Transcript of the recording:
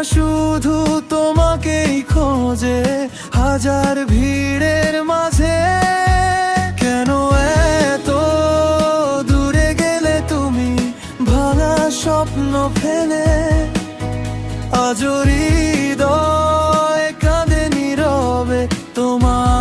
শুধু তোমাকেই খোঁজে হাজার ভিড়ের মাঝে। কেন এত দূরে গেলে তুমি ভাঙা স্বপ্ন ফেলে? আজ হৃদয় কাঁদে নীরবে তোমার